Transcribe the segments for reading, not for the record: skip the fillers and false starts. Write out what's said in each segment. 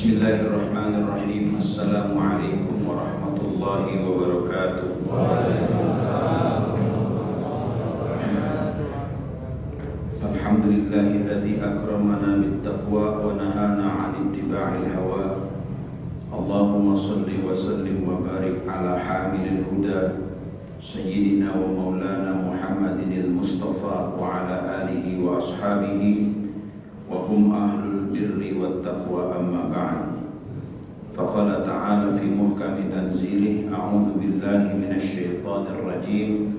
Bismillahirrahmanirrahim. Assalamualaikum warahmatullahi wabarakatuh. Alhamdulillahilladzi akramana bittaqwa wa nahana 'an ittiba'il hawa. Allahumma shalli wa sallim wa barik ala hamilil huda sayyidina wa maulana Muhammadinil Mustafa wa ala alihi wa ashabihi wa hum ahlul birri wat taqwa, amma ba'd. Faqala ta'ala fi muhkami tanzilih, a'udzu billahi minasy syaithanir rajim.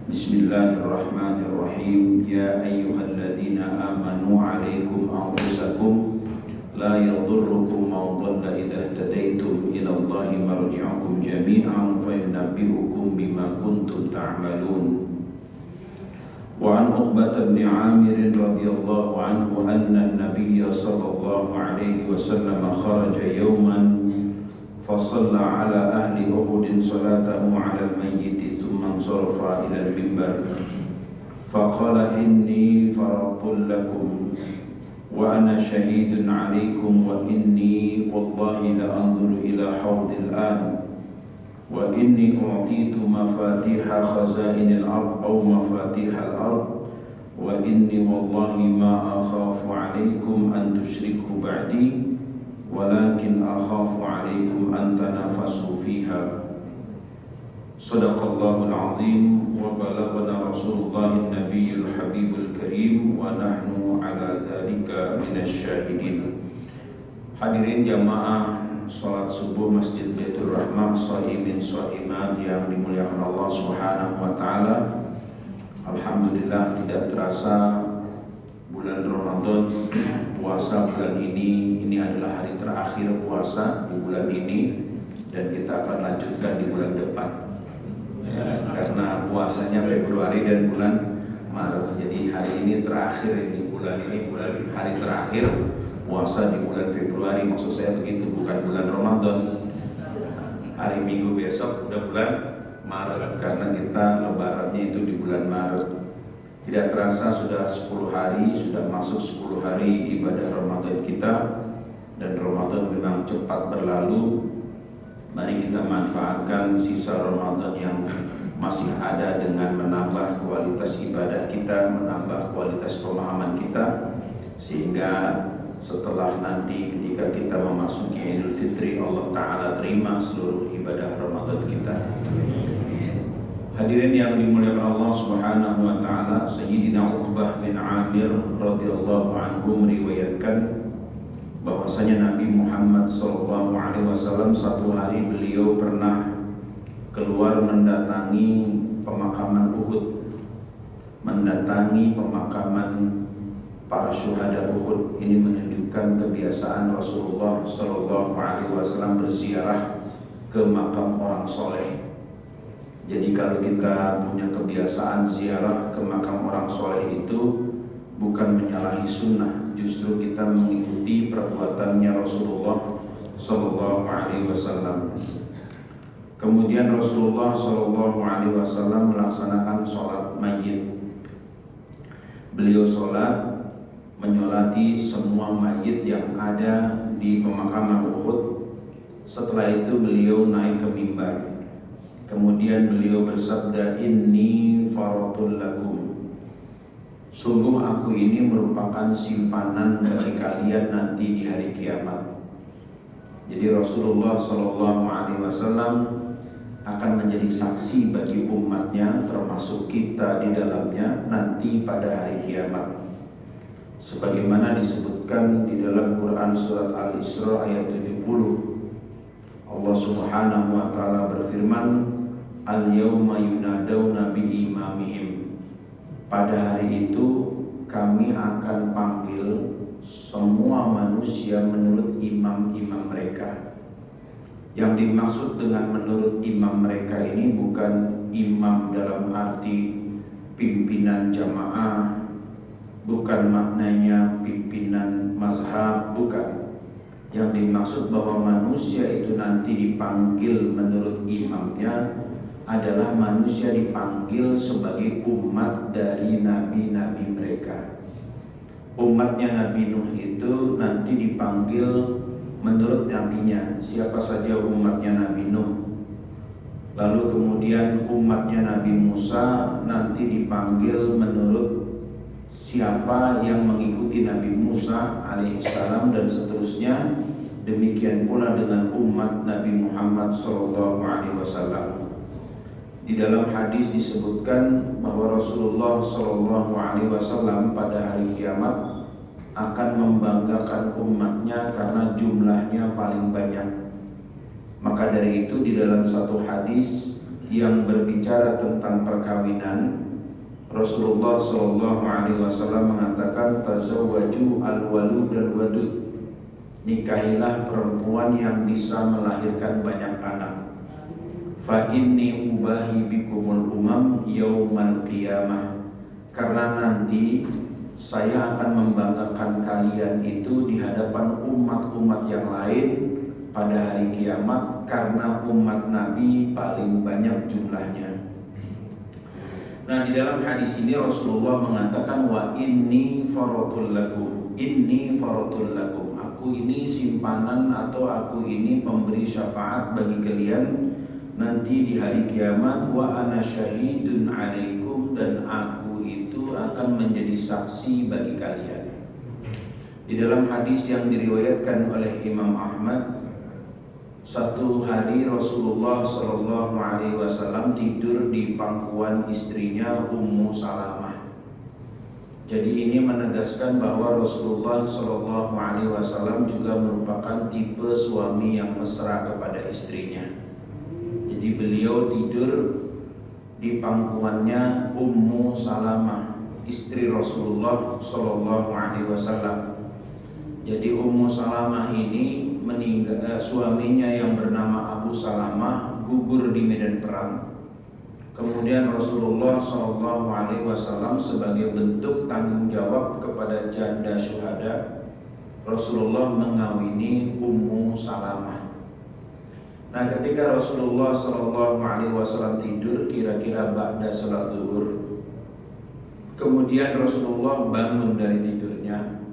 Bismillahirrahmanirrahim. Ya ayyuhalladzina amanu 'alaikum anfusakum la yadurrukum man dhalla idza ihtadaytum ila Allahi marji'ukum jami'an fa yunabbi'ukum bima kuntum ta'malun. Wa an Uqbah bin Amir radhiyallahu anhu anna an-nabiy sallallahu alaihi wasallam kharaja yawman fa shalla ala ahli Uhud salatahu ala al-mayyit thumma sarafa ila al-minbar fa qala inni faradtu lakum wa ana shahidun alaikum wa inni wallahi la anzuru ila hawdil an wa inni u'titu mafatiha khazainil ard aw mafatihal ard wa inni wallahi ma akhafu alaikum an tusyriku ba'di walakin akhafu alaikum an tanafasu fiha. Sadaqallahul azim wa balaghana rasulullahin nabiyyul habibul karim wa nahnu ala dzalika minasy syahidin. Hadirin jamaah salat subuh Masjid Baitur Rahmah, shahimin shahimat yang dimuliakan Allah Subhanahu wa taala. Alhamdulillah, tidak terasa bulan Ramadan, puasa bulan ini adalah hari terakhir puasa di bulan ini, dan kita akan lanjutkan di bulan depan ya, karena puasanya Februari dan bulan Maret. Jadi hari ini terakhir, hari terakhir puasa di bulan Februari, maksud saya begitu, bukan bulan Ramadan. Hari Minggu besok udah bulan Maret, karena kita lebarannya itu di bulan Maret. Tidak terasa sudah 10 hari, sudah masuk 10 hari ibadah Ramadan kita, dan Ramadan memang cepat berlalu. Mari kita manfaatkan sisa Ramadan yang masih ada dengan menambah kualitas ibadah kita, menambah kualitas pemahaman kita, sehingga setelah nanti ketika kita memasuki Idul Fitri, Allah Ta'ala terima seluruh ibadah Ramadan kita. Hadirin yang dimuliakan Allah Subhanahu wa Ta'ala, Sayyidina Uqbah bin Amir radhiyallahu anhu meriwayatkan bahwasanya Nabi Muhammad sallallahu alaihi wasallam satu hari beliau pernah keluar mendatangi pemakaman Uhud, mendatangi pemakaman para syuhada Uhud. Ini menunjukkan kebiasaan Rasulullah sallallahu alaihi wasallam berziarah ke makam orang soleh. Jadi kalau kita punya kebiasaan ziarah ke makam orang soleh itu bukan menyalahi sunnah, justru kita mengikuti perbuatannya Rasulullah sallallahu alaihi wasallam. Kemudian Rasulullah sallallahu alaihi wasallam melaksanakan sholat mayit. Beliau sholat menyolati semua mayit yang ada di pemakaman Uhud. Setelah itu beliau naik ke mimbar. Kemudian beliau bersabda, inni faradtul lakum, sungguh aku ini merupakan simpanan bagi kalian nanti di hari kiamat. Jadi Rasulullah SAW akan menjadi saksi bagi umatnya, termasuk kita di dalamnya, nanti pada hari kiamat. Sebagaimana disebutkan di dalam Quran surat Al-Isra ayat 70, Allah Subhanahu wa Ta'ala berfirman, al-yawma yunadawna bi-imamihim, pada hari itu kami akan panggil semua manusia menurut imam-imam mereka. Yang dimaksud dengan menurut imam mereka ini bukan imam dalam arti pimpinan jamaah, bukan maknanya pimpinan mazhab, bukan. Yang dimaksud bahwa manusia itu nanti dipanggil menurut imamnya adalah manusia dipanggil sebagai umat dari nabi-nabi mereka. Umatnya Nabi Nuh itu nanti dipanggil menurut nabinya, siapa saja umatnya Nabi Nuh. Lalu kemudian umatnya Nabi Musa nanti dipanggil menurut siapa yang mengikuti Nabi Musa alaihissalam, dan seterusnya. Demikian pula dengan umat Nabi Muhammad SAW. Di dalam hadis disebutkan bahwa Rasulullah SAW pada hari kiamat akan membanggakan umatnya karena jumlahnya paling banyak. Maka dari itu di dalam satu hadis yang berbicara tentang perkawinan, Rasulullah SAW mengatakan, tazawwaju al-walud al-wadud, nikahilah perempuan yang bisa melahirkan banyak anak. Fa inni ubahi bikumul umam yaumal qiyamah, karena nanti saya akan membanggakan kalian itu di hadapan umat-umat yang lain pada hari kiamat, karena umat Nabi paling banyak jumlahnya. Nah, di dalam hadis ini Rasulullah mengatakan, wa inni faratul lakum, inni faratul lakum, aku ini simpanan atau aku ini pemberi syafaat bagi kalian nanti di hari kiamat. Wa ana syahidun alaikum, dan aku itu akan menjadi saksi bagi kalian. Di dalam hadis yang diriwayatkan oleh Imam Ahmad, satu hari Rasulullah SAW tidur di pangkuan istrinya Ummu Salamah. Jadi ini menegaskan bahwa Rasulullah SAW juga merupakan tipe suami yang mesra kepada istrinya. Jadi beliau tidur di pangkuannya Ummu Salamah, istri Rasulullah SAW. Jadi Ummu Salamah ini meninggal, suaminya yang bernama Abu Salamah gugur di medan perang. Kemudian Rasulullah SAW sebagai bentuk tanggung jawab kepada janda syuhada, Rasulullah mengawini Ummu Salamah. Nah, ketika Rasulullah SAW tidur kira-kira ba'da salat zuhur, kemudian Rasulullah bangun dari tidurnya,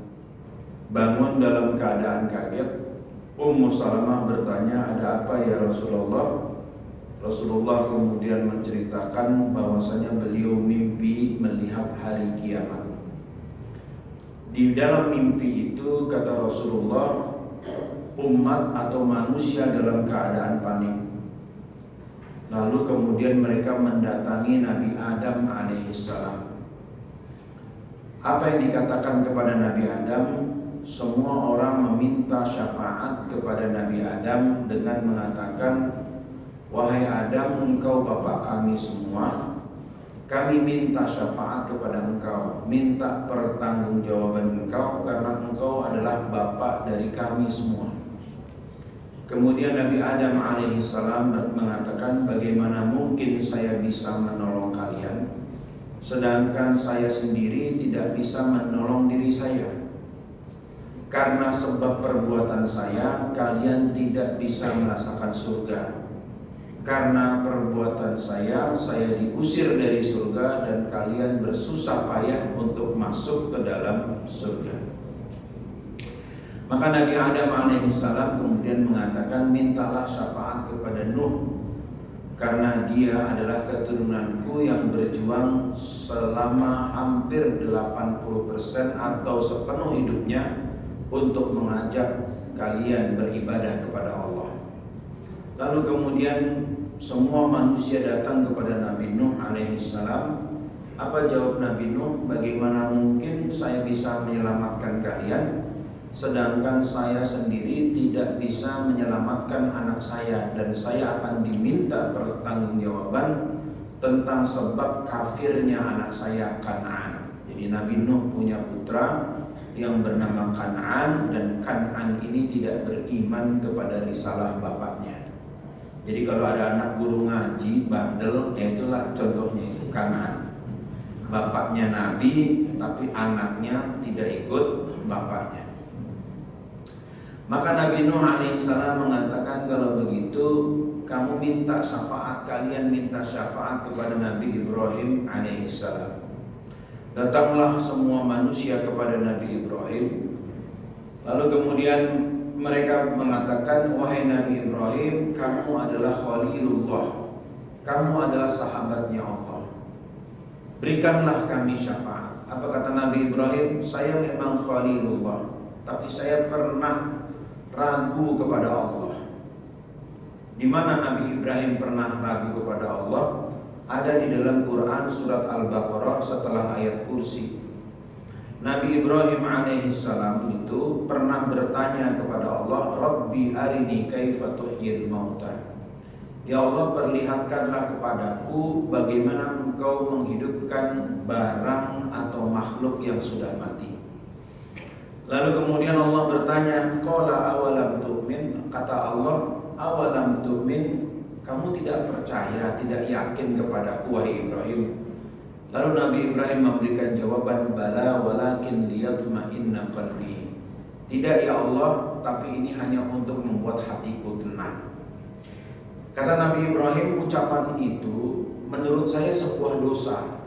bangun dalam keadaan kaget. Ummu Salamah bertanya, ada apa ya Rasulullah? Rasulullah kemudian menceritakan bahwasanya beliau mimpi melihat hari kiamat. Di dalam mimpi itu, kata Rasulullah, umat atau manusia dalam keadaan panik. Lalu kemudian mereka mendatangi Nabi Adam alaihissalam. Apa yang dikatakan kepada Nabi Adam? Semua orang meminta syafaat kepada Nabi Adam dengan mengatakan, wahai Adam, engkau bapak kami semua, kami minta syafaat kepada engkau, minta pertanggungjawaban engkau karena engkau adalah bapak dari kami semua. Kemudian Nabi Adam alaihissalam mengatakan, bagaimana mungkin saya bisa menolong kalian, sedangkan saya sendiri tidak bisa menolong diri saya. Karena sebab perbuatan saya, kalian tidak bisa merasakan surga. Karena perbuatan saya diusir dari surga dan kalian bersusah payah untuk masuk ke dalam surga. Maka Nabi Adam alaihissalam kemudian mengatakan, mintalah syafaat kepada Nuh, karena dia adalah keturunanku yang berjuang selama hampir 80% atau sepenuh hidupnya untuk mengajak kalian beribadah kepada Allah. Lalu kemudian semua manusia datang kepada Nabi Nuh alaihissalam. Apa jawab Nabi Nuh? Bagaimana mungkin saya bisa menyelamatkan kalian, sedangkan saya sendiri tidak bisa menyelamatkan anak saya, dan saya akan diminta pertanggungjawaban tentang sebab kafirnya anak saya Kan'an. Jadi Nabi Nuh punya putra yang bernama Kan'an, dan Kan'an ini tidak beriman kepada risalah bapaknya. Jadi kalau ada anak guru ngaji bandel, ya itulah contohnya, itu Kan'an. Bapaknya Nabi, tapi anaknya tidak ikut bapaknya. Maka Nabi Nuh alaihissalam mengatakan, kalau begitu kamu minta syafaat, kalian minta syafaat kepada Nabi Ibrahim alaihissalam. Datanglah semua manusia kepada Nabi Ibrahim. Lalu kemudian mereka mengatakan, wahai Nabi Ibrahim, kamu adalah Khalilullah, kamu adalah sahabatnya Allah, berikanlah kami syafaat. Apa kata Nabi Ibrahim? Saya memang Khalilullah, tapi saya pernah ragu kepada Allah. Di mana Nabi Ibrahim pernah ragu kepada Allah? Ada di dalam Quran surat Al-Baqarah setelah ayat kursi. Nabi Ibrahim alaihissalam itu pernah bertanya kepada Allah, Rabbi arini kaifa tuhyil mauta. Ya Allah, perlihatkanlah kepadaku bagaimana engkau menghidupkan barang atau makhluk yang sudah mati. Lalu kemudian Allah bertanya, qala awalam tu'min. Kata Allah, awalam tu'min, kamu tidak percaya, tidak yakin kepadaku wahai Ibrahim? Lalu Nabi Ibrahim memberikan jawaban, bala walakin liyatma'inna qalbi. Tidak ya Allah, tapi ini hanya untuk membuat hatiku tenang. Kata Nabi Ibrahim, ucapan itu menurut saya sebuah dosa.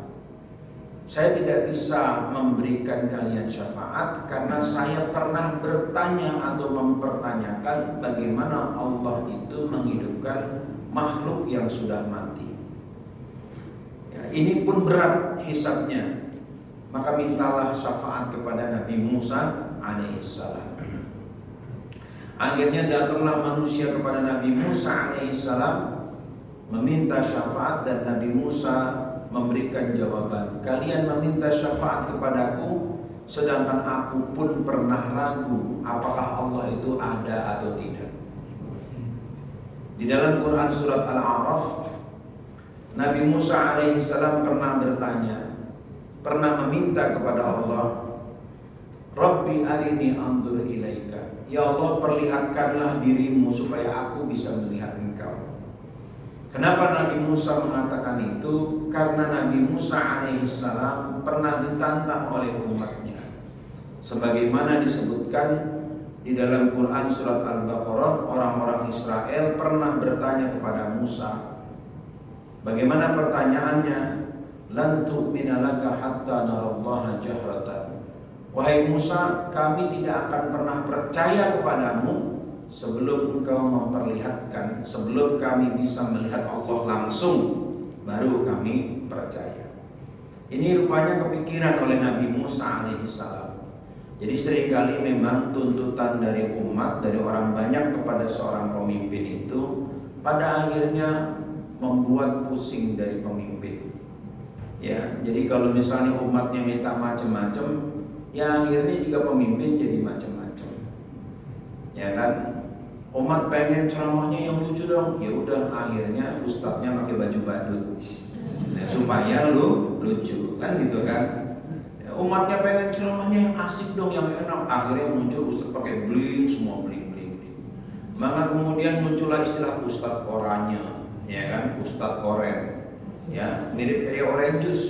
Saya tidak bisa memberikan kalian syafaat karena saya pernah bertanya atau mempertanyakan bagaimana Allah itu menghidupkan makhluk yang sudah mati. Ya, ini pun berat hisabnya. Maka mintalah syafaat kepada Nabi Musa alaihissalam. Akhirnya datanglah manusia kepada Nabi Musa alaihissalam meminta syafaat, dan Nabi Musa memberikan jawaban, kalian meminta syafaat kepadaku sedangkan aku pun pernah ragu apakah Allah itu ada atau tidak. Di dalam Quran surat Al-A'raf, Nabi Musa alaihissalam pernah bertanya, pernah meminta kepada Allah, Rabbi arini anzur ilaika. Ya Allah, perlihatkanlah dirimu supaya aku bisa melihat engkau. Kenapa Nabi Musa mengatakan itu? Karena Nabi Musa alaihissalam pernah ditantang oleh umatnya. Sebagaimana disebutkan di dalam Quran surat Al-Baqarah, orang-orang Israel pernah bertanya kepada Musa. Bagaimana pertanyaannya? Lan tu'mina laka hatta narallaha jahratan. Wahai Musa, kami tidak akan pernah percaya kepadamu sebelum engkau memperlihatkan, sebelum kami bisa melihat Allah langsung, baru kami percaya. Ini rupanya kepikiran oleh Nabi Musa alaihissalam. Jadi seringkali memang tuntutan dari umat, dari orang banyak kepada seorang pemimpin itu pada akhirnya membuat pusing dari pemimpin. Ya, jadi kalau misalnya umatnya minta macam-macam, ya akhirnya juga pemimpin jadi macam-macam. Ya kan? Umat pengen ceramahnya yang lucu dong, ya udah akhirnya ustadznya pakai baju badut, nah, supaya lu lucu, kan gitu kan? Ya, umatnya pengen ceramahnya yang asik dong, yang enak, akhirnya muncul ustadz pakai bling, semua bling. Maka kemudian muncullah istilah ustadz oranye, ya kan? Ustadz oren, ya mirip kayak orange juice,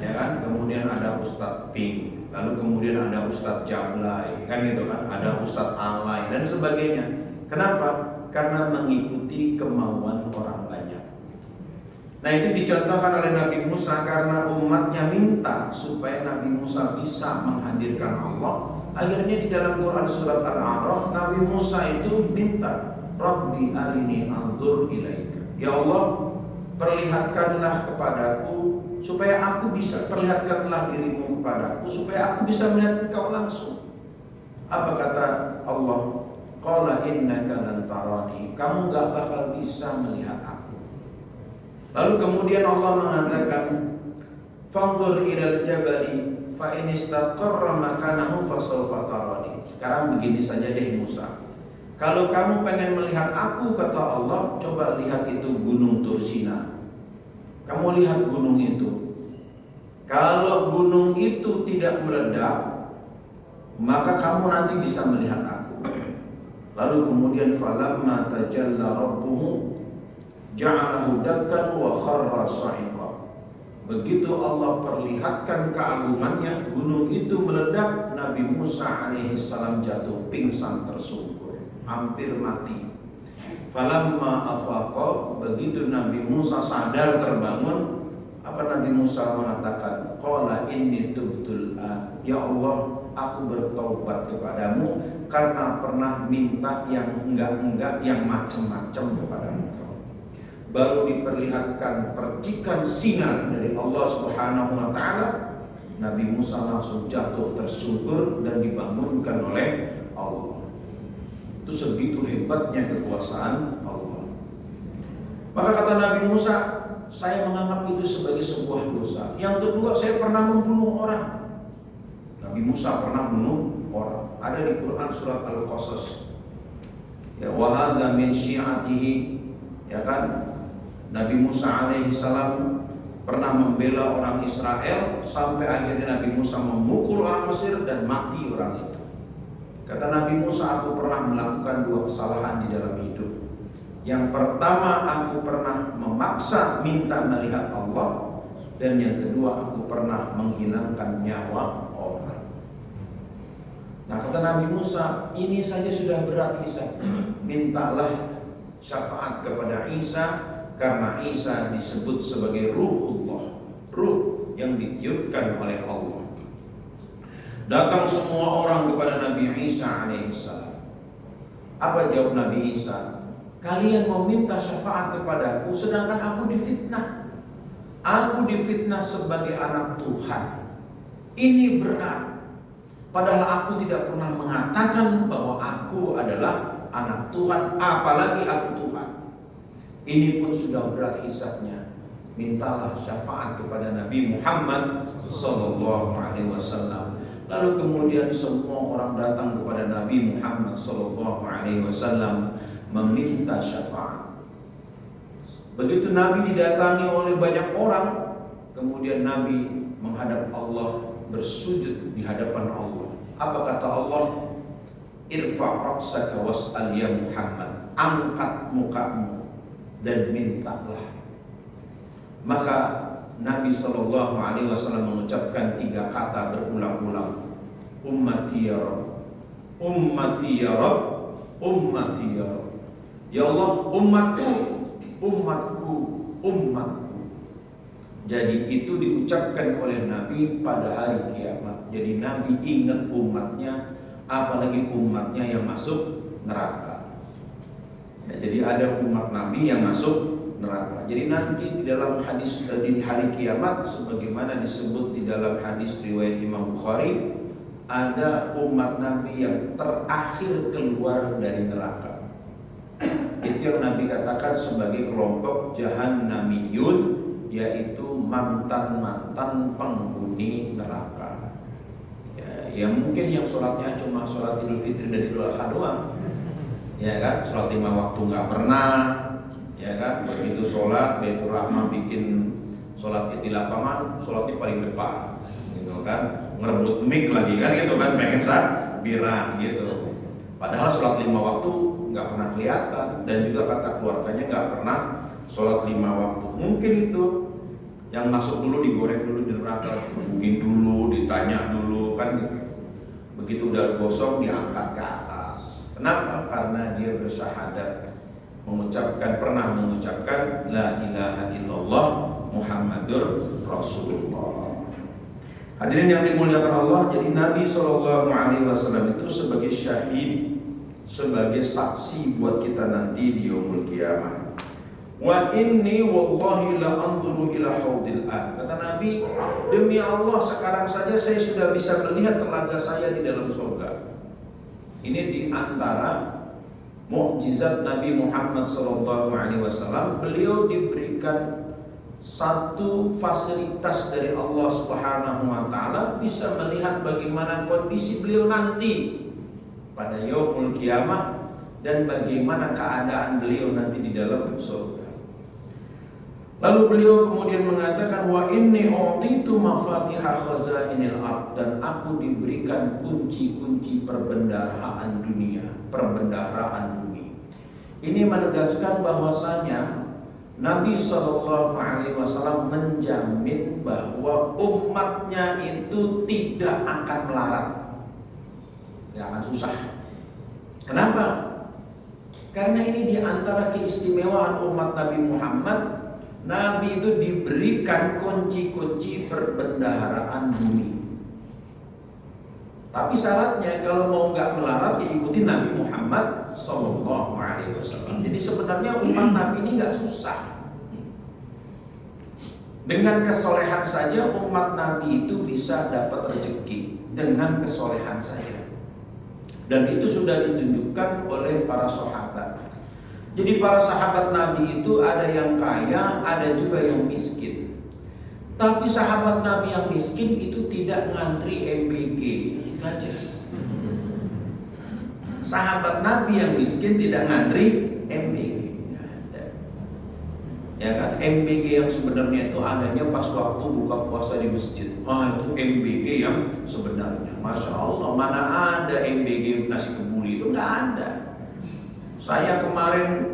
ya kan? Kemudian ada ustadz pink, lalu kemudian ada ustadz jablay, kan gitu kan? Ada ustadz alay dan sebagainya. Kenapa? Karena mengikuti kemauan orang banyak. Nah, itu dicontohkan oleh Nabi Musa karena umatnya minta supaya Nabi Musa bisa menghadirkan Allah. Akhirnya di dalam Quran surat Al-A'raf, Nabi Musa itu minta, Rabbi arini anzur ilaika. Ya Allah, perlihatkanlah kepadaku supaya aku bisa, perlihatkanlah dirimu kepadaku supaya aku bisa melihat engkau langsung. Apa kata Allah? Qala innaka lan tarani, kamu gak bakal bisa melihat aku. Lalu kemudian Allah mengatakan, fanzur ilal jabali fa in istaqarra makanahu fasawfa tarani. Sekarang begini saja deh Musa, kalau kamu pengen melihat aku, kata Allah, coba lihat itu gunung Tursina. Kamu lihat gunung itu. Kalau gunung itu tidak meledak, maka kamu nanti bisa melihat aku. Lalu kemudian falamma tajalla rabbuhu ja'alahu dakkan wa kharra sa'iqa. Begitu Allah perlihatkan keagungannya, gunung itu meledak, Nabi Musa alaihissalam jatuh pingsan tersungkur, hampir mati. Falamma afaqa, begitu Nabi Musa sadar terbangun, apa Nabi Musa mengatakan? Qala inni tubtul an. Ya Allah, aku bertaubat kepadamu karena pernah minta yang enggak-enggak, yang macam-macam kepada engkau. Baru diperlihatkan percikan sinar dari Allah Subhanahu wa taala, Nabi Musa langsung jatuh tersungkur dan dibangunkan oleh Allah. Itu segitu hebatnya kekuasaan Allah. Maka kata Nabi Musa, saya menganggap itu sebagai sebuah dosa. Yang kedua, saya pernah membunuh orang. Nabi Musa pernah bunuh orang. Ada di Quran surat Al-Qasas. Ya, wa hadza min syi'atihi. Ya kan? Nabi Musa alaihissalam pernah membela orang Israel sampai akhirnya Nabi Musa memukul orang Mesir dan mati orang itu. Kata Nabi Musa, aku pernah melakukan dua kesalahan di dalam hidup. Yang pertama, aku pernah memaksa minta melihat Allah, dan yang kedua, aku pernah menghilangkan nyawa orang. Nah, kata Nabi Musa, ini saja sudah berat hisab. Mintalah syafaat kepada Isa, karena Isa disebut sebagai ruhullah, ruh yang ditiupkan oleh Allah. Datang semua orang kepada Nabi Isa alaihissalam. Apa jawab Nabi Isa? Kalian mau minta syafaat kepadaku sedangkan aku difitnah. Aku difitnah sebagai anak Tuhan. Ini berat. Padahal aku tidak pernah mengatakan bahwa aku adalah anak Tuhan, apalagi aku Tuhan. Ini pun sudah berat hisabnya. Mintalah syafaat kepada Nabi Muhammad sallallahu alaihi wasallam. Lalu kemudian semua orang datang kepada Nabi Muhammad sallallahu alaihi wasallam meminta syafaat. Begitu Nabi didatangi oleh banyak orang, kemudian Nabi menghadap Allah, bersujud di hadapan Allah. Apa kata Allah? Irfa' ra'saka was'al ya Muhammad. Angkat mukamu dan mintalah. Maka Nabi sallallahu alaihi wasallam mengucapkan 3 kata berulang-ulang. Ummati ya Rabb, ummati ya Rabb, ummati ya Rabb. Ya Allah, umatku, umatku, umatku. Jadi itu diucapkan oleh Nabi pada hari kiamat. Jadi Nabi ingat umatnya, apalagi umatnya yang masuk neraka. Ya, jadi ada umat Nabi yang masuk neraka. Jadi nanti di dalam hadis di hari kiamat, sebagaimana disebut di dalam hadis riwayat Imam Bukhari, ada umat Nabi yang terakhir keluar dari neraka. Itu yang Nabi katakan sebagai kelompok jahannamiyun, yaitu mantan-mantan penghuni neraka. Ya mungkin yang sholatnya cuma sholat Idul Fitri dan Idul Adha doang, ya kan? Sholat 5 waktu nggak pernah, ya kan? Begitu sholat Baitur Rahmah bikin sholat di lapangan, sholatnya paling depan, gitu kan? Ngerebut mic lagi kan, gitu kan? Pengen takbiran gitu. Padahal sholat 5 waktu nggak pernah kelihatan, dan juga kata keluarganya nggak pernah sholat 5 waktu. Mungkin itu yang masuk dulu digoreng dulu di neraka, mungkin dulu ditanya dulu kan gitu. Begitu udah gosong diangkat ke atas. Kenapa? Karena dia bersyahadat, pernah mengucapkan la ilaha illallah Muhammadur Rasulullah. Hadirin yang dimuliakan Allah, jadi Nabi SAW itu sebagai syahid, sebagai saksi buat kita nanti di yaumul qiyamah. Wa inni wallahi la anzuru ila haudil an. Kata Nabi, demi Allah sekarang saja saya sudah bisa melihat telaga saya di dalam surga. Ini di antara mukjizat Nabi Muhammad SAW. Beliau diberikan satu fasilitas dari Allah Subhanahu wa taala, bisa melihat bagaimana kondisi beliau nanti pada yaumul qiyamah dan bagaimana keadaan beliau nanti di dalam surga. Lalu beliau kemudian mengatakan, wa inni u'titu mafatiha khazainil ard, dan aku diberikan kunci-kunci perbendaharaan dunia, perbendaharaan bumi. Ini menegaskan bahwasanya Nabi SAW menjamin bahwa umatnya itu tidak akan melarat, tidak akan susah. Kenapa? Karena ini di antara keistimewaan umat Nabi Muhammad. Nabi itu diberikan kunci-kunci perbendaharaan bumi. Tapi syaratnya kalau mau nggak melarat ya ikuti Nabi Muhammad Sallallahu Alaihi Wasallam. Jadi sebenarnya umat Nabi ini nggak susah. Dengan kesolehan saja umat Nabi itu bisa dapat rezeki dengan kesolehan saja. Dan itu sudah ditunjukkan oleh para sahabat. Jadi para sahabat Nabi itu ada yang kaya, ada juga yang miskin. Tapi sahabat Nabi yang miskin itu tidak ngantri MBG, itu aja. Sahabat Nabi yang miskin tidak ngantri MBG. Ya kan, MBG yang sebenarnya itu adanya pas waktu buka puasa di masjid. Itu MBG yang sebenarnya. Masya Allah, mana ada MBG nasi kebuli, itu nggak ada. Saya kemarin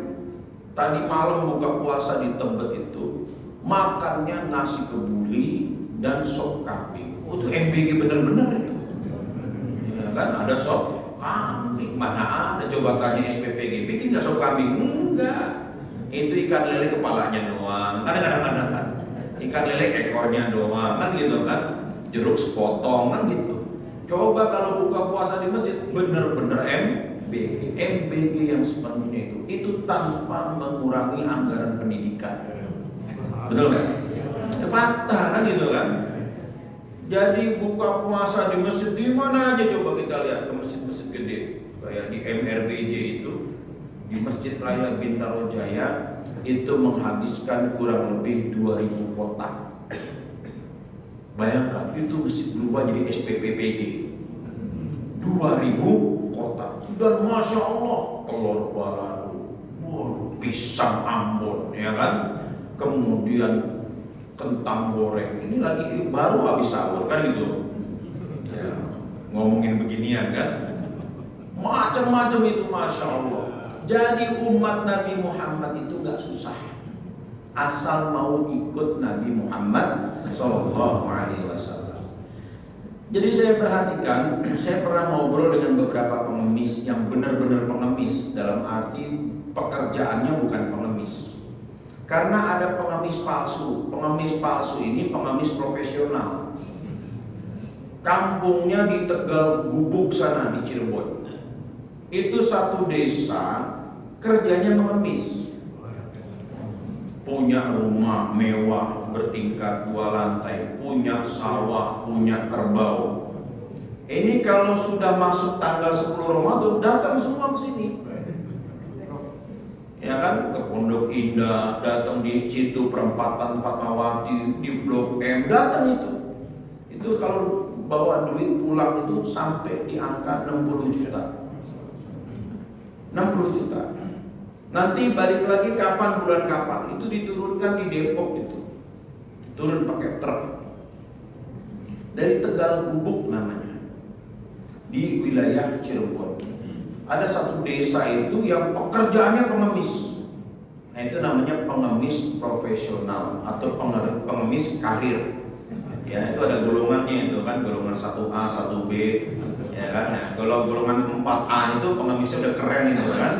tadi malam buka puasa di Tebet itu makannya nasi kebuli dan sop kambing. Itu MBG benar-benar itu. Ya kan, ada sop kambing, mana ada, coba tanya SPPG, bikin nggak sop kambing? Enggak. Itu ikan lele kepalanya doang, kadang-kadang kan ikan lele ekornya doang, kan gitu kan, jeruk sepotong kan gitu. Coba kalau buka puasa di masjid bener-bener MBG yang sepenuhnya itu tanpa mengurangi anggaran pendidikan, betul nggak? Fakta kan gitu kan. Jadi buka puasa di masjid di mana aja, coba kita lihat ke masjid-masjid gede kayak di MRBJ itu. Di Masjid Raya Bintaro Jaya itu menghabiskan kurang lebih 2000 kotak. Bayangkan itu masjid berubah jadi SPPPD 2000 kotak. Dan Masya Allah telur balado, pisang Ambon, ya kan, kemudian kentang goreng. Ini lagi baru habis sahur kan gitu ya, ngomongin beginian kan, macam-macam itu Masya Allah. Jadi umat Nabi Muhammad itu gak susah, asal mau ikut Nabi Muhammad Sallallahu Alaihi Wasallam. Jadi saya perhatikan, saya pernah ngobrol dengan beberapa pengemis yang benar-benar pengemis, dalam arti pekerjaannya bukan pengemis. Karena ada pengemis palsu. Pengemis palsu ini pengemis profesional. Kampungnya di Tegal Gubuk sana di Cirebon. Itu satu desa kerjanya mengemis, punya rumah mewah bertingkat 2 lantai, punya sawah, punya kerbau. Ini kalau sudah masuk tanggal 10 Ramadan datang semua ke sini, ya kan, ke Pondok Indah, datang di situ perempatan Fatmawati, di Blok M, datang itu kalau bawa duit pulang itu sampai di angka 60 juta. 60 juta. Nanti balik lagi kapan, bulan kapan, itu diturunkan di Depok itu. Turun pakai truk. Dari Tegal Gubuk namanya. Di wilayah Cirebon. Ada satu desa itu yang pekerjaannya pengemis. Nah, itu namanya pengemis profesional atau pengemis karir. Ya, itu ada golongannya itu kan, golongan 1A, 1B. Ya kan, nah, kalau golongan 4A itu pengemisnya udah keren itu kan.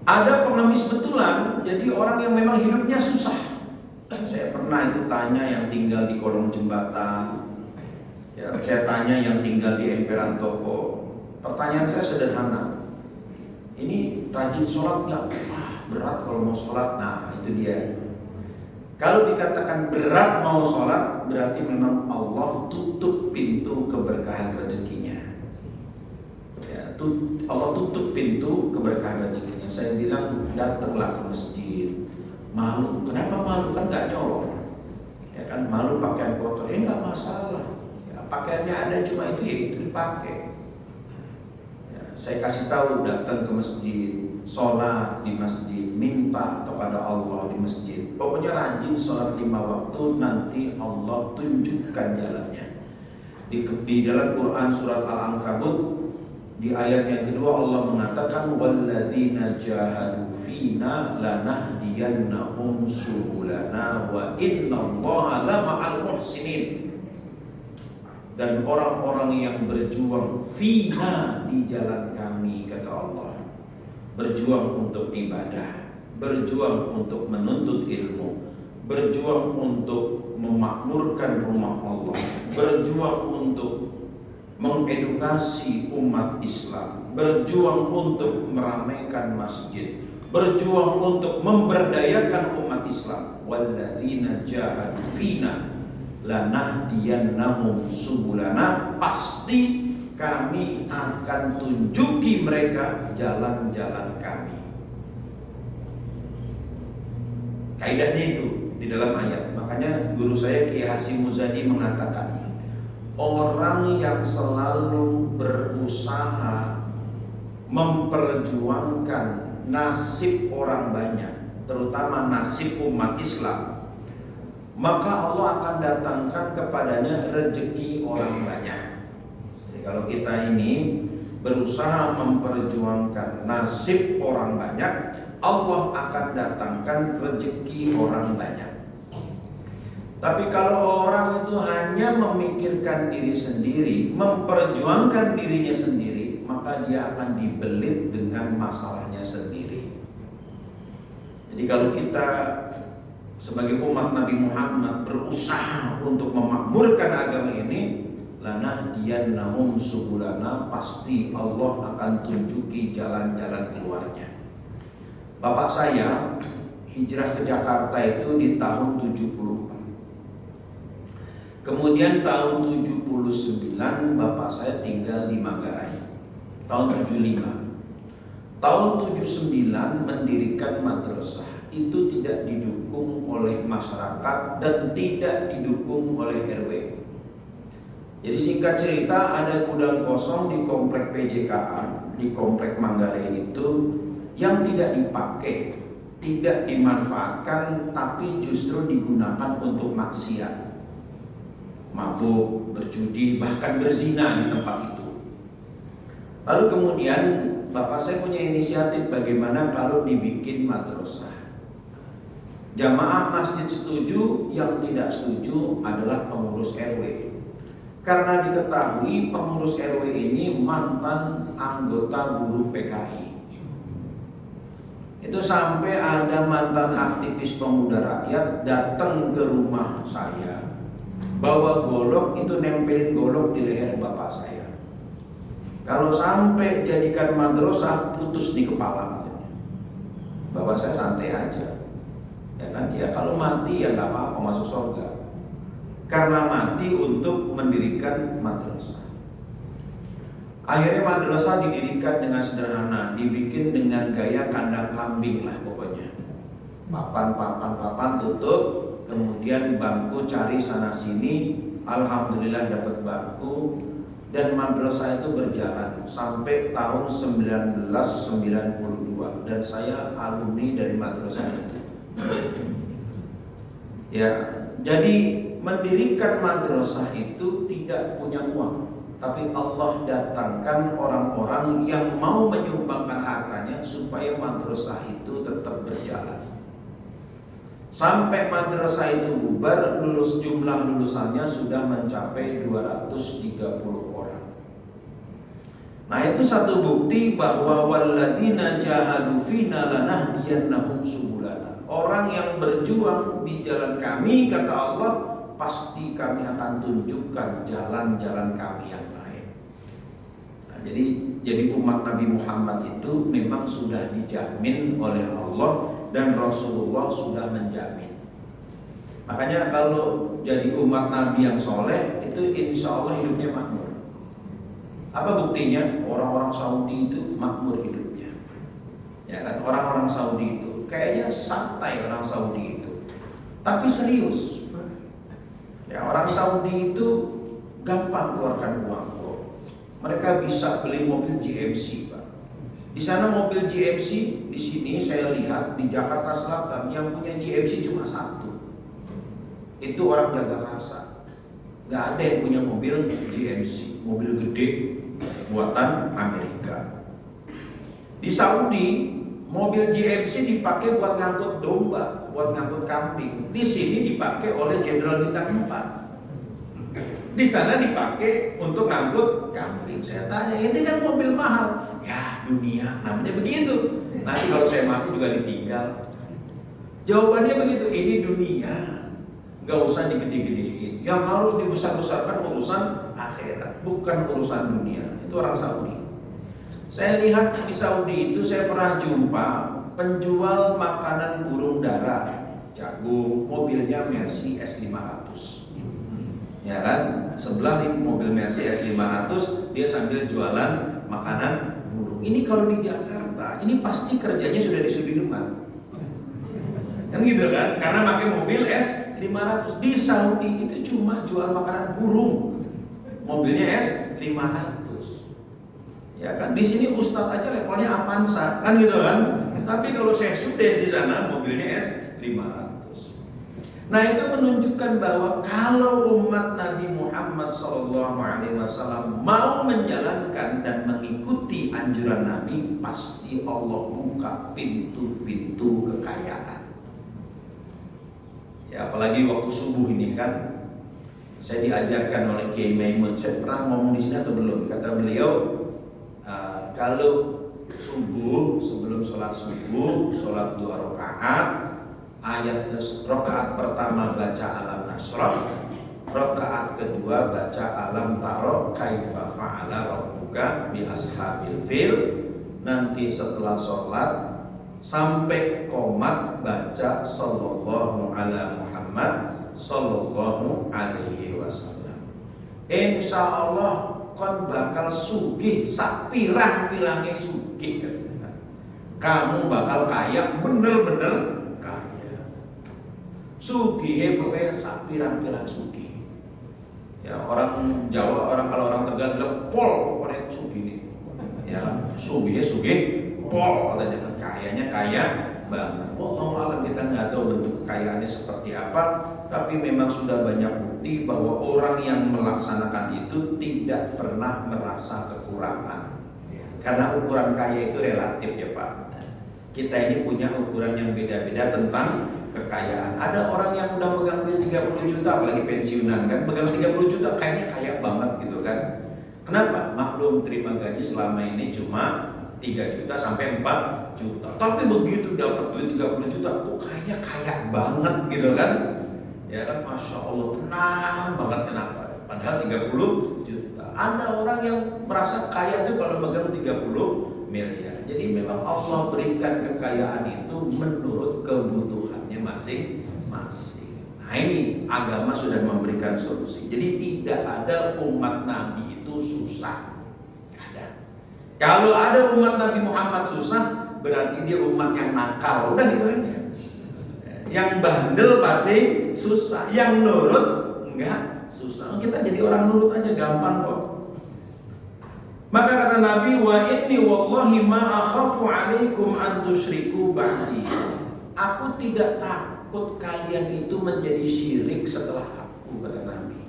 Ada pengemis betulan, jadi orang yang memang hidupnya susah. Saya pernah itu tanya yang tinggal di kolong jembatan, ya, saya tanya yang tinggal di emperan toko. Pertanyaan saya sederhana, ini rajin sholat nggak? Berat kalau mau sholat. Nah itu dia. Kalau dikatakan berat mau sholat, berarti memang Allah tutup pintu keberkahan rezekinya. Ya, Allah tutup pintu keberkahan rezekinya. Saya bilang datanglah ke masjid. Malu, kenapa malu? Kan nggak nyolong. Ya kan, malu pakaian kotor, nggak masalah. Ya, pakaiannya ada cuma itu, ya itu dipakai. Ya, saya kasih tahu, datang ke masjid, sholat di masjid, minta kepada Allah di masjid. Pokoknya rajin sholat 5 waktu, nanti Allah tunjukkan jalannya. Di dalam Quran surat Al-Ankabut di ayat yang kedua Allah mengatakan walladzina jahadu fina lanahdiyannahum subulana wa innallaha lama'al muhsinin. Dan orang-orang yang berjuang fina, di jalan kami, kata Allah, berjuang untuk ibadah, berjuang untuk menuntut ilmu, berjuang untuk memakmurkan rumah Allah, berjuang untuk mengedukasi umat Islam, berjuang untuk meramaikan masjid, berjuang untuk memberdayakan umat Islam. Walladzina jahadu fina lanahdiyannahum subulana, pasti kami akan tunjuki mereka jalan-jalan kami. Kaidahnya itu di dalam ayat. Makanya guru saya Kiai Hasyim Muzadi mengatakan, orang yang selalu berusaha memperjuangkan nasib orang banyak, terutama nasib umat Islam, maka Allah akan datangkan kepadanya rezeki orang banyak. Jadi kalau kita ini berusaha memperjuangkan nasib orang banyak, Allah akan datangkan rezeki orang banyak. Tapi kalau orang itu hanya memikirkan diri sendiri, memperjuangkan dirinya sendiri, maka dia akan dibelit dengan masalahnya sendiri. Jadi kalau kita sebagai umat Nabi Muhammad berusaha untuk memakmurkan agama ini, lanahdiyannahum subulana, pasti Allah akan tunjuki jalan-jalan keluarnya. Bapak saya hijrah ke Jakarta itu di tahun 74. Kemudian tahun 79 bapak saya tinggal di Manggarai. Tahun 75. Tahun 79 mendirikan madrasah. Itu tidak didukung oleh masyarakat dan tidak didukung oleh RW. Jadi singkat cerita, ada gudang kosong di komplek PJKA, di komplek Manggarai itu, yang tidak dipakai, tidak dimanfaatkan, tapi justru digunakan untuk maksiat, mabuk, berjudi, bahkan berzina di tempat itu. Lalu kemudian bapak saya punya inisiatif bagaimana kalau dibikin madrasah. Jamaah masjid setuju, yang tidak setuju adalah pengurus RW. Karena diketahui pengurus RW ini mantan anggota buruh PKI. Itu sampai ada mantan aktivis pemuda rakyat datang ke rumah saya, bawa golok, itu nempelin golok di leher bapak saya. Kalau sampai jadikan madrasah, putus di kepala. Bapak saya santai aja, ya kan? Ya kalau mati ya nggak apa-apa, masuk surga. Karena mati untuk mendirikan madrasah. Akhirnya madrasah didirikan dengan sederhana, dibikin dengan gaya kandang kambing lah pokoknya. Papan tutup, kemudian bangku cari sana sini. Alhamdulillah dapat bangku, dan madrasah itu berjalan sampai tahun 1992, dan saya alumni dari madrasah itu. Ya, jadi mendirikan madrasah itu tidak punya uang, tapi Allah datangkan orang-orang yang mau menyumbangkan hartanya supaya madrasah itu tetap berjalan. Sampai madrasah itu bubar, jumlah lulusannya sudah mencapai 230 orang. Nah, itu satu bukti bahwa walladzina jahadu fina lanahdiyannahum subulana. Orang yang berjuang di jalan kami, kata Allah, pasti kami akan tunjukkan jalan-jalan kami yang lain. Nah, jadi umat Nabi Muhammad itu memang sudah dijamin oleh Allah dan Rasulullah sudah menjamin. Makanya kalau jadi umat Nabi yang soleh, itu insya Allah hidupnya makmur. Apa buktinya? Orang-orang Saudi itu makmur hidupnya. Ya kan, orang-orang Saudi itu kayaknya santai, orang Saudi itu, tapi serius. Ya, orang Saudi itu gampang keluarkan uang kok. Mereka bisa beli mobil GMC, Pak. Di sana mobil GMC, di sini saya lihat di Jakarta Selatan yang punya GMC cuma satu. Itu orang Jagakarsa. Nggak ada yang punya mobil GMC, mobil gede buatan Amerika. Di Saudi, mobil GMC dipakai buat ngangkut domba, buat ngangkut kambing. Di sini dipakai oleh Jenderal Bintang 4. Di sana dipakai untuk ngangkut kambing. Saya tanya, ini kan mobil mahal. Ya, dunia namanya begitu. Nanti kalau saya mati juga ditinggal. Jawabannya begitu, ini dunia. Gak usah digede-gedein. Yang harus dibesar-besarkan urusan akhirat, bukan urusan dunia. Itu orang Saudi. Saya lihat di Saudi itu, saya pernah jumpa penjual makanan burung dara, jagung, mobilnya Mercy S500. Ya kan? Sebelah nih mobil Mercy S500, dia sambil jualan makanan burung. Ini kalau di Jakarta, ini pasti kerjanya sudah di Sudirman. Kan gitu kan? Karena pakai mobil S500. Di Saudi itu cuma jual makanan burung. Mobilnya S500. Ya kan? Di sini ustadz aja levelnya Avanza, kan gitu kan? Tapi kalau saya sudah di sana mobilnya S500. Nah, itu menunjukkan bahwa kalau umat Nabi Muhammad SAW mau menjalankan dan mengikuti anjuran Nabi, pasti Allah buka pintu-pintu kekayaan. Ya, apalagi waktu subuh ini kan, saya diajarkan oleh Kiai Maimun. Saya pernah ngomong di sini atau belum? Kata beliau, kalau subuh, sebelum sholat subuh, sholat 2 rakaat, ayat rakaat pertama baca alam nasrah, rakaat kedua baca alam taro kaifa fa'ala rabbuka bi ashabil fil. Nanti setelah sholat sampai qomat baca sallallahu ala Muhammad sallallahu alaihi wasallam. Insya Allah kon bakal sugih sak pirang-pirangnya sugih. Kamu bakal kaya, bener-bener kaya. Sugih pokoknya sak pirang-pirang sugih. Ya, orang Jawa, kalau orang Tegal bilang pol, pokoknya sugih nih. Ya, sugih pol, katanya kayanya kaya banget. Wallahu alam, kita nggak tahu bentuk kekayaannya seperti apa, tapi memang sudah banyak bukti bahwa orang yang melaksanakan itu tidak pernah merasa kekurangan. Karena ukuran kaya itu relatif ya Pak. Kita ini punya ukuran yang beda-beda tentang kekayaan. Ada orang yang udah pegang duit 30 juta, apalagi pensiunan kan, pegang 30 juta kayaknya kaya banget gitu kan. Kenapa? Maklum terima gaji selama ini cuma 3 juta sampai 4 juta. Tapi begitu dapat duit 30 juta, kok kayaknya kaya banget gitu kan. Ya kan, Masya Allah, tenang banget. Kenapa? Padahal 30 juta. Ada orang yang merasa kaya itu kalau megang 30 miliar. Jadi memang Allah berikan kekayaan itu menurut kebutuhannya masing-masing. Nah, ini agama sudah memberikan solusi. Jadi tidak ada umat Nabi itu susah. Kalau ada umat Nabi Muhammad susah, berarti dia umat yang nakal. Udah gitu aja. Yang bandel pasti susah, yang nurut enggak susah. Kita jadi orang nurut aja gampang kok. Maka kata Nabi, wa inni wallahi ma akhafu alaikum an tusyriku ba'di. Aku tidak takut kalian itu menjadi syirik setelah aku, kata Nabi.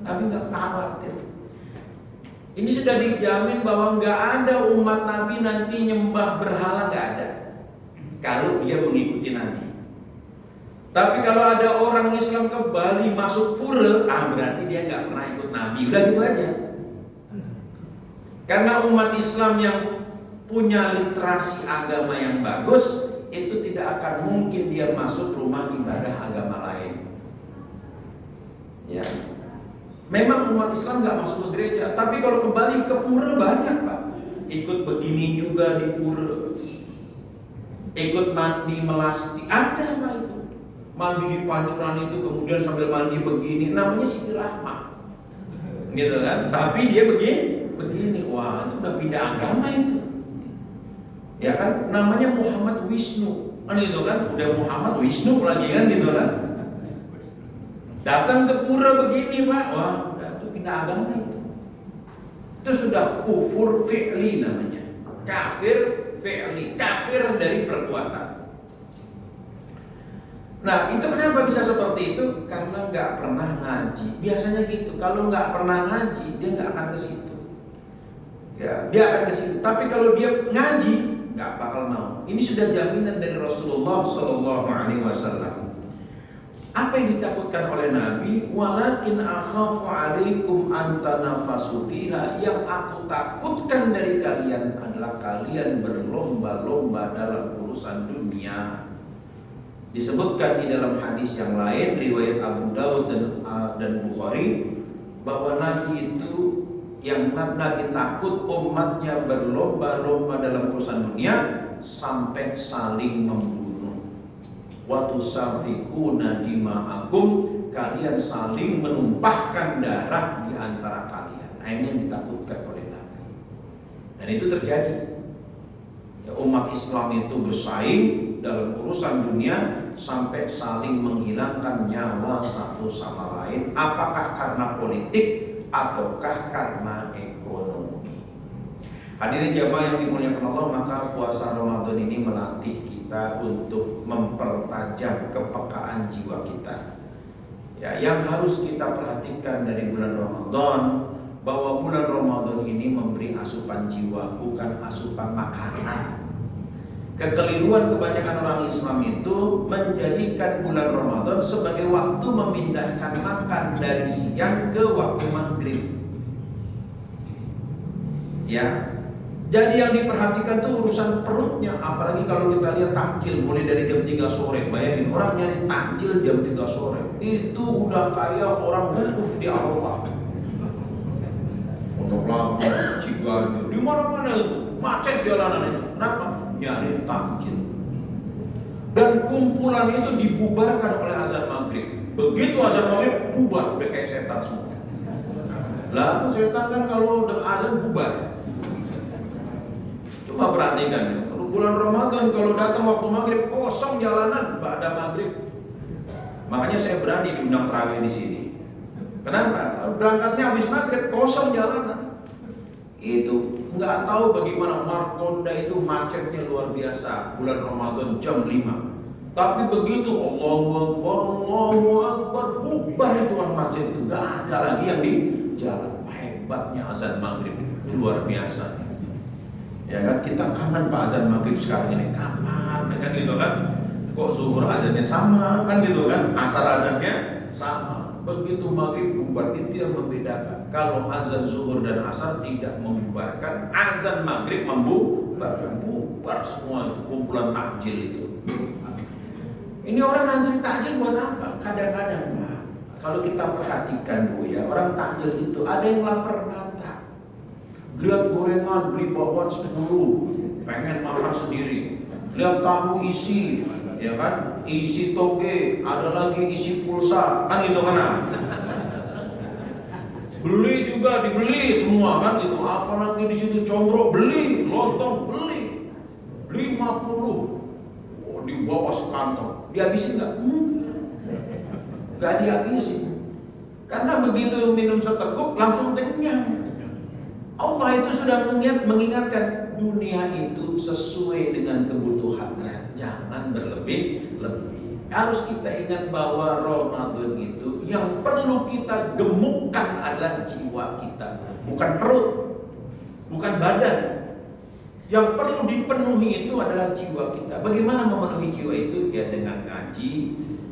Nabi enggak khawatir. Ini sudah dijamin bahwa nggak ada umat Nabi nanti nyembah berhala, nggak ada. Kalau dia mengikuti Nabi. Tapi kalau ada orang Islam ke Bali masuk pura, berarti dia nggak pernah ikut Nabi. Udah gitu aja. Karena umat Islam yang punya literasi agama yang bagus, itu tidak akan mungkin dia masuk rumah ibadah agama lain. Ya. Memang umat Islam nggak masuk ke gereja, tapi kalau kembali ke pura banyak Pak. Ikut begini juga di pura, ikut mandi melasti, ada Pak itu. Mandi di pancuran itu, kemudian sambil mandi begini, namanya Siti Rahmah, gitu kan? Tapi dia begini, wah itu udah pindah agama itu, ya kan? Namanya Muhammad Wisnu, kan gitu kan? Udah Muhammad Wisnu lagi kan gitu kan? Datang ke pura begini Pak, wah itu pindah agama itu. Itu sudah kufur fi'li namanya. Kafir fi'li, kafir dari perbuatan. Nah itu kenapa bisa seperti itu? Karena nggak pernah ngaji. Biasanya gitu, kalau nggak pernah ngaji dia nggak akan ke situ. Ya, dia akan ke situ. Tapi kalau dia ngaji nggak bakal mau. Ini sudah jaminan dari Rasulullah SAW. Apa yang ditakutkan oleh Nabi? Walakin akhafu alaikum an tanafasu fiha. Yang aku takutkan dari kalian adalah kalian berlomba-lomba dalam urusan dunia. Disebutkan di dalam hadis yang lain riwayat Abu Daud dan Bukhari bahwa Nabi itu yang Nabi takut umatnya berlomba-lomba dalam urusan dunia sampai saling membunuh. Wa tusafikuna dima'akum, kalian saling menumpahkan darah di antara kalian. Nah, ini yang ditakutkan oleh Nabi. Dan itu terjadi. Ya, umat Islam itu bersaing dalam urusan dunia sampai saling menghilangkan nyawa satu sama lain, apakah karena politik ataukah karena ekonomi. Hadirin jamaah yang dimuliakan Allah, maka puasa Ramadan ini melatih kita untuk mempertajam kepekaan jiwa kita. Ya, yang harus kita perhatikan dari bulan Ramadan, bahwa bulan Ramadan ini memberi asupan jiwa, bukan asupan makanan. Kekeliruan kebanyakan orang Islam itu menjadikan bulan Ramadan sebagai waktu memindahkan makan dari siang ke waktu maghrib. Ya, jadi yang diperhatikan tuh urusan perutnya. Apalagi kalau kita lihat takjil mulai dari jam 3 sore. Bayangin orang nyari takjil jam 3 sore, itu udah kayak orang wukuf di Arafah. Untuk lampu, Ciganjur, di mana-mana itu macet jalanan itu. Kenapa? Nyari takjil. Dan kumpulan itu dibubarkan oleh azan maghrib. Begitu azan maghrib bubar, udah kayak setan semua. Lah setan kan kalau udah azan bubar. Coba perhatikan, kalau bulan Ramadan kalau datang waktu maghrib kosong jalanan pada maghrib. Makanya saya berani diundang tarawih di sini. Kenapa? Kalau berangkatnya habis maghrib kosong jalanan. Itu nggak tahu bagaimana Margonda itu macetnya luar biasa bulan Ramadan jam 5. Tapi begitu Allahu Akbar bubar itu orang macet itu, nggak ada lagi yang di jalan. Hebatnya azan maghrib itu luar biasa. Ya kan, kita kangen Pak azan maghrib sekarang ini, kapan kan gitu kan? Kok zuhur azannya sama kan gitu kan? Asar azannya sama. Begitu maghrib bubar, itu yang membedakan. Kalau azan zuhur dan asar tidak membubarkan, azan maghrib membubarkan. Bubar semua itu, kumpulan takjil itu. Ini orang antri takjil buat apa? Kadang-kadang kalau kita perhatikan Bu ya, orang takjil itu ada yang lapar mata. Lihat gorengan beli bakwan 10, pengen makan sendiri. Lihat tahu isi, ya kan, isi toge, ada lagi isi pulsa, kan gitu kan? Beli juga dibeli semua kan gitu. Apalagi di situ combro beli, lontong beli, 50, oh, dibawa sekantong, dihabisin nggak? Nggak dihabisin, karena begitu minum seteguk langsung kenyang. Allah itu sudah mengingatkan, dunia itu sesuai dengan kebutuhannya, jangan berlebih-lebih. Harus kita ingat bahwa Ramadan itu yang perlu kita gemukkan adalah jiwa kita, bukan perut, bukan badan. Yang perlu dipenuhi itu adalah jiwa kita. Bagaimana memenuhi jiwa itu? Ya dengan ngaji,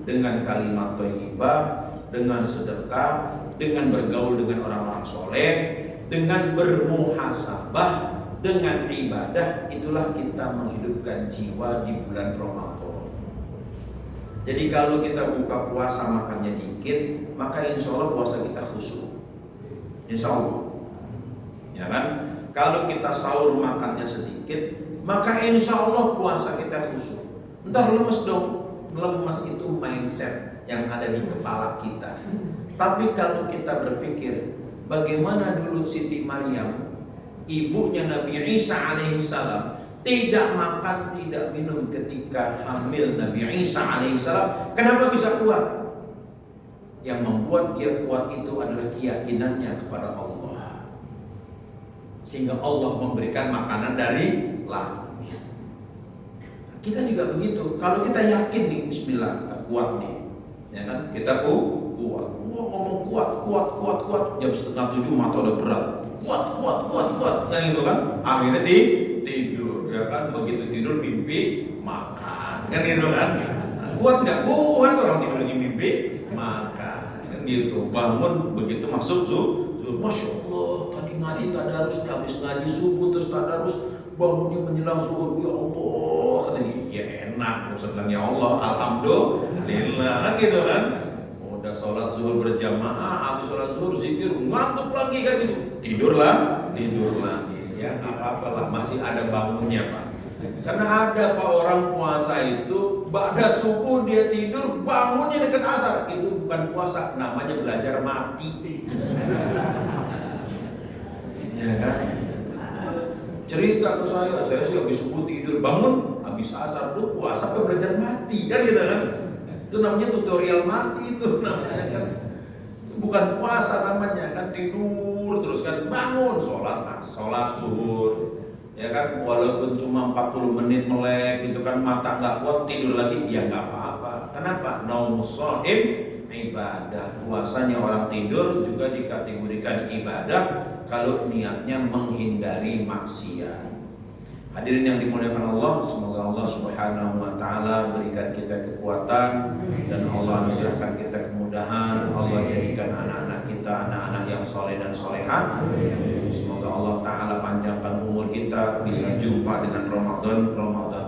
dengan kalimat thayyibah, dengan sedekah, dengan bergaul dengan orang-orang soleh, dengan bermuhasabah, dengan ibadah. Itulah kita menghidupkan jiwa di bulan Ramadan. Jadi kalau kita buka puasa makannya dikit, maka insya Allah puasa kita khusyuk. Insya Allah, ya kan? Kalau kita sahur makannya sedikit, maka insya Allah puasa kita khusyuk. Entar lemes dong. Lemes itu mindset yang ada di kepala kita. Tapi kalau kita berpikir, bagaimana dulu Siti Maryam, ibunya Nabi Isa alaihissalam, tidak makan, tidak minum ketika hamil Nabi Isa alaihissalam. Kenapa bisa kuat? Yang membuat dia kuat itu adalah keyakinannya kepada Allah. Sehingga Allah memberikan makanan dari langit. Kita juga begitu. Kalau kita yakin nih, bismillah, kita kuat nih, ya kan? Kita kuat. Wah, ngomong kuat. Jam 6:30 mata udah berat. Kuat. Yang itu kan? Akhirnya tidur, ya kan? Begitu tidur mimpi makan, kan itu kan? Kuat nggak? Kuat, orang tidurnya mimpi makan, kan gitu. Bangun begitu masuk zuhur, masya Allah, tadi ngaji tadarus, habis ngaji subuh terus tadarus, bangunnya menjelang zuhur. Ya Allah, katanya, ya enak. Ustaz bilang ya Allah, alhamdulillah, kan gitu kan. Udah sholat zuhur berjamaah, habis sholat zuhur zikir, ngantuk lagi kan gitu. Tidur lagi. Ya nggak apa-apa lah, masih ada bangunnya Pak. Karena ada Pak orang puasa itu ba'da subuh dia tidur, bangunnya dekat asar. Itu bukan puasa, namanya belajar mati. Ya kan? Cerita ke saya sih habis subuh tidur, bangun habis asar, lu puasa apa belajar mati kan gitu kan? Itu namanya tutorial mati itu namanya kan. Bukan puasa namanya kan, tidur terus kan, bangun sholat zuhur. Ya kan, walaupun cuma 40 menit melek gitu kan, mata nggak kuat tidur lagi, ya nggak apa-apa. Kenapa? Naumus shaim ibadah. Puasanya orang tidur juga dikategorikan ibadah kalau niatnya menghindari maksiat. Hadirin yang dimuliakan Allah, semoga Allah Subhanahu wa taala berikan kita kekuatan dan Allah anugerahkan kita kemudahan. Allah jadikan anak-anak kita anak-anak yang soleh dan soleha. Semoga Allah taala panjangkan umur kita, bisa jumpa dengan Ramadan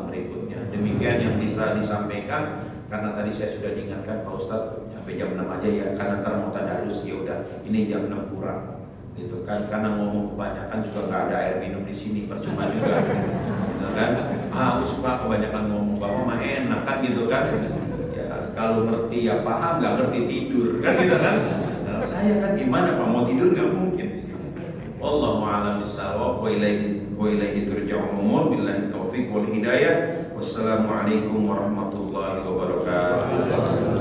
berikutnya. Demikian yang bisa disampaikan, karena tadi saya sudah diingatkan Pak Ustadz sampai jam 6 aja ya, karena ntar mau tadarus. Ya udah, ini jam 6 kurang gitu kan, karena ngomong kebanyakan juga nggak ada air minum di sini, percuma juga gitu kan. Haus Pak, kebanyakan ngomong Bapak mah enak kan gitu kan ya, kalau ngerti ya paham, nggak ngerti tidur kan gitu kan. Nah, saya kan gimana Pak, mau tidur nggak mungkin di sini. Wallahu a'lam bishawab, wa ilaihi turja'ul umur, billahi taufiq wal hidayah. Wassalamualaikum warahmatullahi wabarakatuh.